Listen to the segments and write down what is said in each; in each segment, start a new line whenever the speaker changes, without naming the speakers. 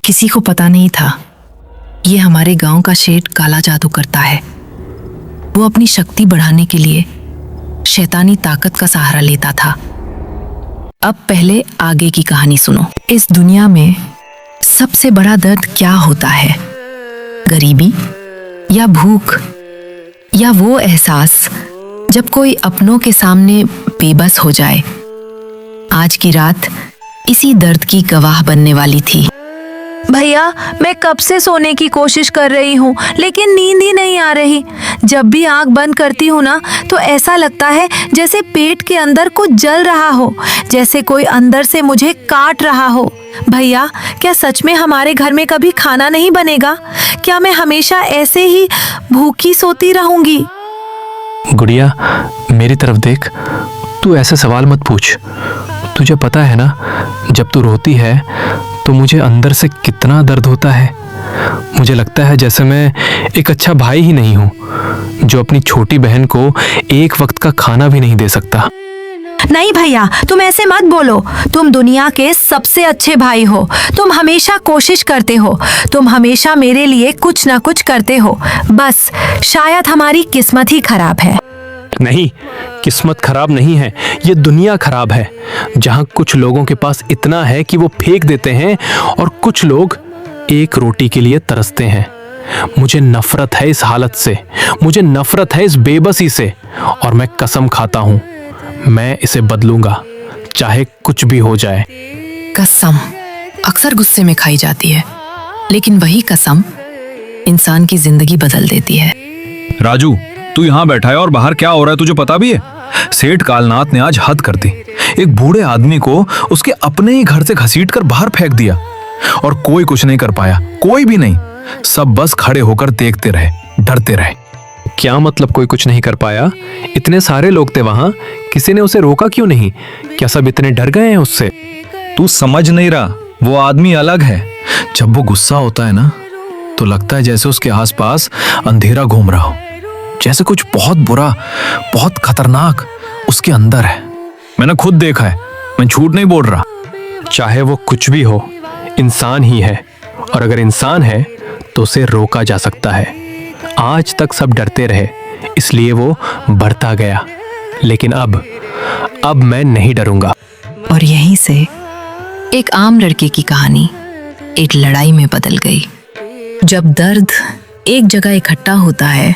किसी को पता नहीं था ये हमारे गांव का शेठ काला जादू करता है। वो अपनी शक्ति बढ़ाने के लिए शैतानी ताकत का सहारा लेता था। अब पहले आगे की कहानी सुनो। इस दुनिया में सबसे बड़ा दर्द क्या होता है? गरीबी या भूख, या वो एहसास जब कोई अपनों के सामने बेबस हो जाए? आज की रात इसी दर्द की गवाह बनने वाली थी।
भैया, मैं कब से सोने की कोशिश कर रही हूँ लेकिन नींद ही नहीं आ रही। जब भी आंख बंद करती हूँ ना तो ऐसा लगता है जैसे पेट के अंदर कुछ जल रहा हो, जैसे कोई अंदर से मुझे काट रहा हो। भैया, क्या सच में हमारे घर में कभी खाना नहीं बनेगा? क्या मैं हमेशा ऐसे ही भूखी सोती रहूंगी?
गुड़िया, मेरी तरफ देख। तू ऐसे सवाल मत पूछ। तुझे पता है ना, जब तू रोती है तो मुझे अंदर से कितना दर्द होता है। मुझे लगता है जैसे मैं एक अच्छा भाई ही नहीं हूँ, जो अपनी छोटी बहन को एक वक्त का खाना भी नहीं दे सकता।
नहीं भैया, तुम ऐसे मत बोलो। तुम दुनिया के सबसे अच्छे भाई हो। तुम हमेशा कोशिश करते हो। तुम हमेशा मेरे लिए कुछ ना कुछ करते हो। बस शायद हमारी किस्मत ही खराब है।
नहीं, किस्मत खराब नहीं है, ये दुनिया खराब है, जहाँ कुछ लोगों के पास इतना है कि वो फेंक देते हैं और कुछ लोग एक रोटी के लिए तरसते हैं। मुझे नफरत है इस हालत से, मुझे नफरत है इस बेबसी से, और मैं कसम खाता हूँ मैं इसे बदलूंगा, चाहे कुछ भी हो जाए।
कसम अक्सर गुस्से में खाई जाती है, लेकिन वही कसम इंसान की जिंदगी बदल देती है।
राजू, तू यहाँ बैठा है और बाहर क्या हो रहा है तुझे पता भी है? सेठ कालनाथ ने आज हद कर दी। एक बूढ़े आदमी को उसके अपने ही घर से घसीट कर बाहर फेंक दिया और कोई कुछ नहीं कर पाया, कोई भी नहीं। सब बस खड़े होकर देखते रहे, डरते रहे।
क्या मतलब कोई कुछ नहीं कर पाया? इतने सारे लोग थे वहां, किसी ने उसे रोका क्यों नहीं? क्या सब इतने डर गए हैं उससे?
तू समझ नहीं रहा, वो आदमी अलग है। जब वो गुस्सा होता है ना तो लगता है जैसे उसके आसपास अंधेरा घूम रहा हो, जैसे कुछ बहुत बुरा, बहुत खतरनाक उसके अंदर है। मैंने खुद देखा है, मैं झूठ नहीं बोल रहा।
चाहे वो कुछ भी हो, इंसान ही है, और अगर इंसान है तो उसे रोका जा सकता है। आज तक सब डरते रहे, इसलिए वो बढ़ता गया, लेकिन अब मैं नहीं डरूंगा।
और यहीं से एक आम लड़के की कहानी एक लड़ाई में बदल गई। जब दर्द एक जगह इकट्ठा होता है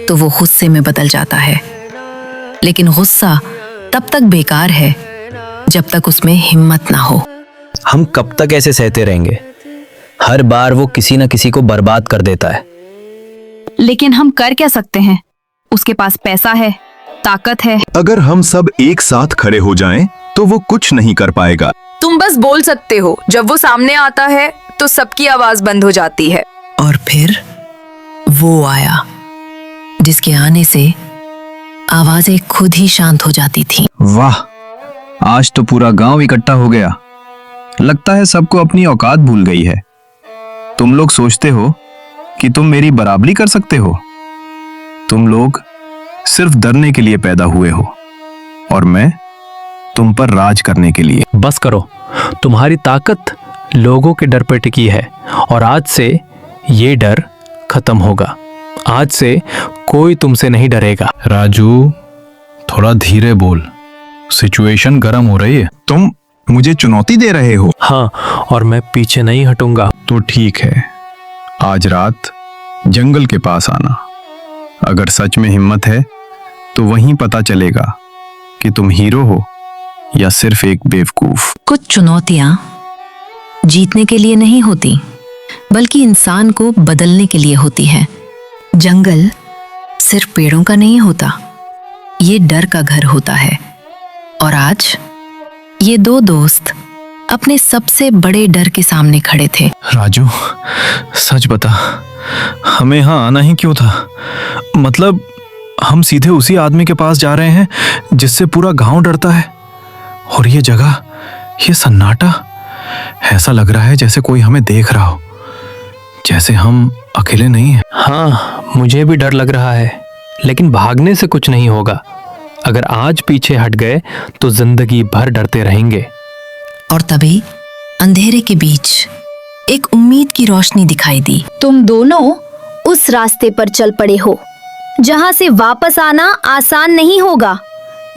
तो वो गुस्से में बदल जाता है, लेकिन गुस्सा तब तक बेकार है जब तक उसमें हिम्मत ना हो।
हम कब तक ऐसे सहते रहेंगे? हर बार वो किसी न किसी को बर्बाद कर देता है।
लेकिन हम कर क्या सकते हैं? उसके पास पैसा है, ताकत है।
अगर हम सब एक साथ खड़े हो जाएं, तो वो कुछ नहीं कर पाएगा।
तुम बस बोल सकते हो, जब वो सामने आता है तो सबकी आवाज बंद हो जाती है।
और फिर वो आया, जिसके आने से आवाजें खुद ही शांत हो जाती थीं।
वाह, आज तो पूरा गांव इकट्ठा हो गया। लगता है सबको अपनी औकात भूल गई है। तुम लोग सोचते हो कि तुम मेरी बराबरी कर सकते हो? तुम लोग सिर्फ डरने के लिए पैदा हुए हो और मैं तुम पर राज करने के लिए।
बस करो, तुम्हारी ताकत लोगों के डर पर टिकी है, और आज से ये डर खत्म होगा। आज से कोई तुमसे नहीं डरेगा।
राजू, थोड़ा धीरे बोल, सिचुएशन गर्म हो रही है। तुम मुझे चुनौती दे रहे हो?
हाँ, और मैं पीछे नहीं हटूंगा।
तो ठीक है, आज रात जंगल के पास आना। अगर सच में हिम्मत है तो वहीं पता चलेगा कि तुम हीरो हो या सिर्फ एक बेवकूफ।
कुछ चुनौतियां जीतने के लिए नहीं होती, बल्कि इंसान को बदलने के लिए होती हैं। जंगल सिर्फ पेड़ों का नहीं होता, ये डर का घर होता है। और आज ये दो दोस्त अपने सबसे बड़े डर के सामने खड़े थे।
राजू, सच बता, हमें यहाँ आना ही क्यों था? मतलब हम सीधे उसी आदमी के पास जा रहे हैं जिससे पूरा गांव डरता है, और ये जगह, ये सन्नाटा, ऐसा लग रहा है जैसे कोई हमें देख रहा हो, जैसे हम अकेले नहीं हैं।
हाँ, मुझे भी डर लग रहा है, लेकिन भागने से कुछ नहीं होगा। अगर आज पीछे हट गए तो जिंदगी भर डरते रहेंगे।
और तभी अंधेरे के बीच एक उम्मीद की रोशनी दिखाई दी।
तुम दोनों उस रास्ते पर चल पड़े हो जहां से वापस आना आसान नहीं होगा।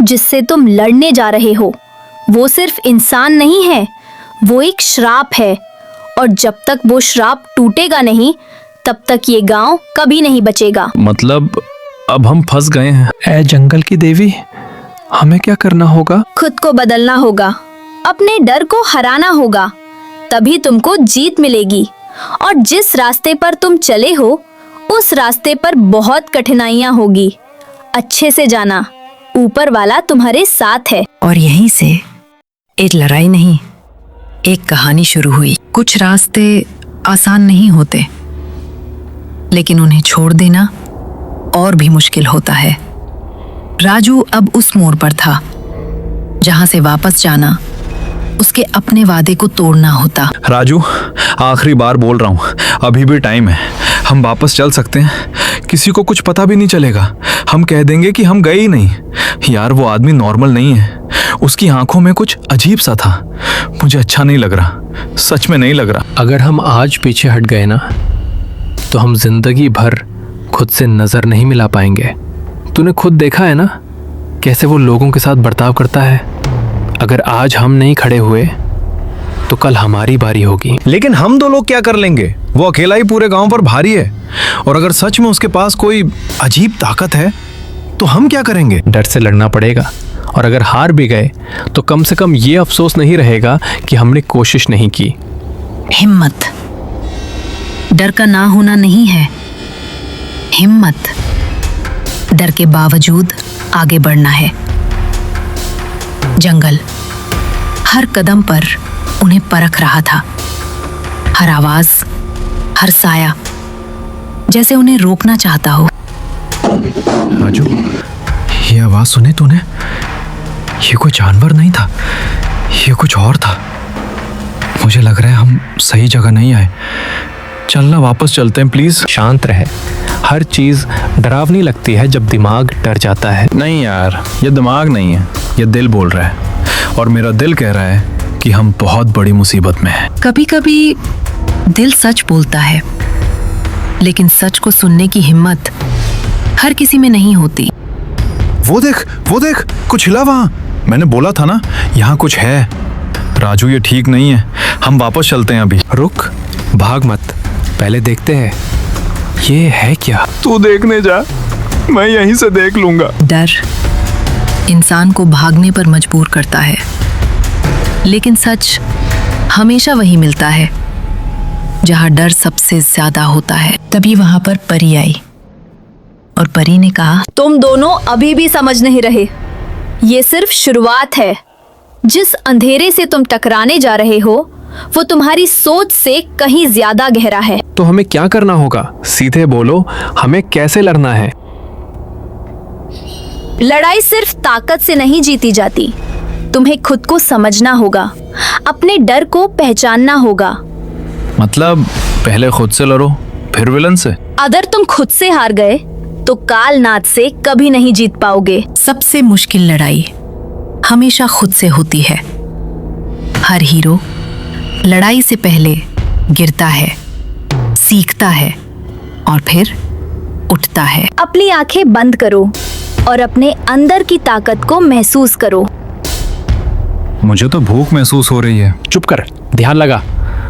जिससे तुम लड़ने जा रहे हो वो सिर्फ इंसान नहीं है, वो एक श्राप है। और जब तक वो श्राप टूटेगा नहीं तब तक ये गांव कभी नहीं बचेगा।
मतलब अब हम फंस गए हैं।
ऐ जंगल की देवी, हमें क्या करना होगा?
खुद को बदलना होगा, अपने डर को हराना होगा, तभी तुमको जीत मिलेगी। और जिस रास्ते पर तुम चले हो उस रास्ते पर बहुत कठिनाइयां होगी। अच्छे से जाना, ऊपर वाला तुम्हारे साथ है।
और यहीं से एक लड़ाई नहीं, एक कहानी शुरू हुई। कुछ रास्ते आसान नहीं होते, लेकिन उन्हें छोड़ देना और भी मुश्किल होता है। राजू अब उस मोड़ पर था जहां से वापस जाना उसके अपने वादे को तोड़ना होता।
राजू, आखिरी बार बोल रहा हूँ, अभी भी टाइम है। हम वापस चल सकते हैं, किसी को कुछ पता भी नहीं चलेगा। हम कह देंगे कि हम गए ही नहीं। यार वो आदमी नॉर्मल नहीं है, उसकी आंखों में कुछ अजीब सा था। मुझे अच्छा नहीं लग रहा, सच में नहीं लग रहा।
अगर हम आज पीछे हट गए ना तो हम जिंदगी भर खुद से नजर नहीं मिला पाएंगे। तूने खुद देखा है ना कैसे वो लोगों के साथ बर्ताव करता है। अगर आज हम नहीं खड़े हुए तो कल हमारी बारी होगी।
लेकिन हम दो लोग क्या कर लेंगे? वो अकेला ही पूरे गांव पर भारी है। और अगर सच में उसके पास कोई अजीब ताकत है तो हम क्या करेंगे?
डर से लड़ना पड़ेगा, और अगर हार भी गए तो कम से कम ये अफसोस नहीं रहेगा कि हमने कोशिश नहीं की।
हिम्मत डर का ना होना नहीं है, हिम्मत डर के बावजूद आगे बढ़ना है। जंगल हर कदम पर उन्हें परख रहा था, हर आवाज, हर साया जैसे उन्हें रोकना चाहता हो।
राजू, ये आवाज सुनी तूने? ये कोई जानवर नहीं था, ये कुछ और था। मुझे लग रहा है हम सही जगह नहीं आए। चलना, वापस चलते हैं प्लीज।
शांत रहे, हर चीज डरावनी लगती है जब दिमाग डर जाता है।
नहीं यार, ये दिमाग नहीं है, ये दिल बोल रहा है। और मेरा दिल कह रहा है कि हम बहुत बड़ी मुसीबत में हैं।
कभी कभी दिल सच बोलता है, लेकिन सच को सुनने की हिम्मत हर किसी में नहीं होती।
वो देख, कुछ हिला वहां। मैंने बोला था ना, यहाँ कुछ है। राजू, ये ठीक नहीं है, हम वापस चलते हैं अभी।
रुक, भाग मत, पहले देखते हैं ये है क्या।
तू देखने जा, मैं यहीं से देख लूंगा।
डर इंसान को भागने पर मजबूर करता है, लेकिन सच हमेशा वही मिलता है जहां डर सबसे ज्यादा होता है। तभी वहां पर परी आई और परी ने कहा,
तुम दोनों अभी भी समझ नहीं रहे, ये सिर्फ शुरुआत है। जिस अंधेरे से तुम टकराने जा रहे हो वो तुम्हारी सोच से कहीं ज्यादा गहरा है।
तो हमें क्या करना होगा? सीधे बोलो, हमें कैसे लड़ना है?
लड़ाई सिर्फ ताकत से नहीं जीती जाती, तुम्हें खुद को समझना होगा, अपने डर को पहचानना होगा।
मतलब पहले खुद से लड़ो, फिर विलन से?
अगर तुम खुद से हार गए तो कालनाद से कभी नहीं जीत पाओगे।
सबसे मुश्किल लड़ाई हमेशा खुद से होती है। हर हीरो लड़ाई से पहले गिरता है, सीखता है और फिर उठता है।
अपनी आंखें बंद करो और अपने अंदर की ताकत को महसूस करो।
मुझे तो भूख महसूस हो रही है।
चुप कर, ध्यान लगा।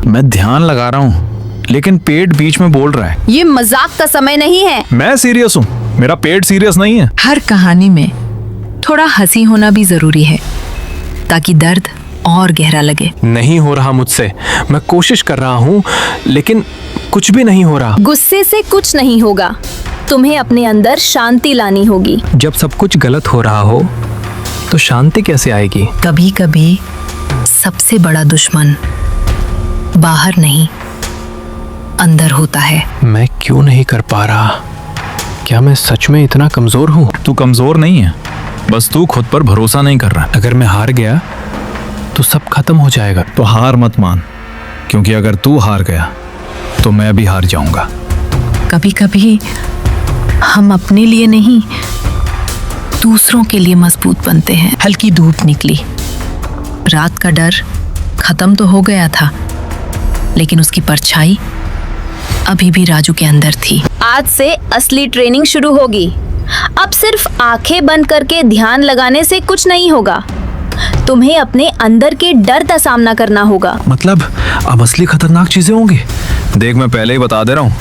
मैं ध्यान लगा रहा हूँ, लेकिन पेट बीच में बोल रहा है।
ये मजाक का समय नहीं है।
मैं सीरियस हूँ, मेरा पेट सीरियस नहीं है।
हर कहानी में थोड़ा हंसी होना भी जरूरी है ताकि दर्द और गहरा लगे।
नहीं हो रहा मुझसे, मैं कोशिश कर रहा हूँ लेकिन कुछ भी नहीं हो रहा।
गुस्से से कुछ नहीं होगा, तुम्हें अपने अंदर शांति लानी होगी।
जब सब कुछ गलत हो रहा हो तो शांति कैसे आएगी?
कभी कभी सबसे बड़ा दुश्मन बाहर नहीं, अंदर होता है।
मैं क्यों नहीं कर पा रहा? क्या मैं सच में इतना कमजोर हूँ?
तू कमजोर नहीं है, बस तू खुद पर भरोसा नहीं कर रहा।
अगर मैं हार गया तो सब खत्म हो जाएगा।
तो हार मत मान, क्योंकि अगर तू हार गया तो मैं भी हार जाऊंगा।
कभी कभी हम अपने लिए नहीं, दूसरों के लिए मजबूत बनते हैं। हल्की धूप निकली, रात का डर खत्म तो हो गया था, लेकिन उसकी परछाई अभी भी राजू के अंदर थी।
आज से असली ट्रेनिंग शुरू होगी। अब सिर्फ आंखें बंद करके ध्यान लगाने से कुछ नहीं होगा। तुम्हें अपने अंदर के डर का सामना करना होगा।
मतलब अब असली खतरनाक चीजें होंगी। देख, मैं पहले ही बता दे रहा हूँ,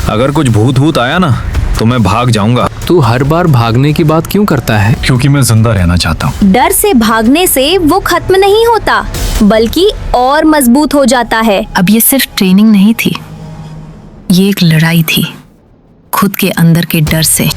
अगर कुछ भूत आया ना तो मैं भाग जाऊंगा।
तू हर बार भागने की बात क्यों करता है?
क्योंकि मैं जिंदा रहना चाहता हूँ।
डर से भागने से वो खत्म नहीं होता, बल्कि और मजबूत हो जाता है।
अब ये सिर्फ ट्रेनिंग नहीं थी, ये एक लड़ाई थी खुद के अंदर के डर से।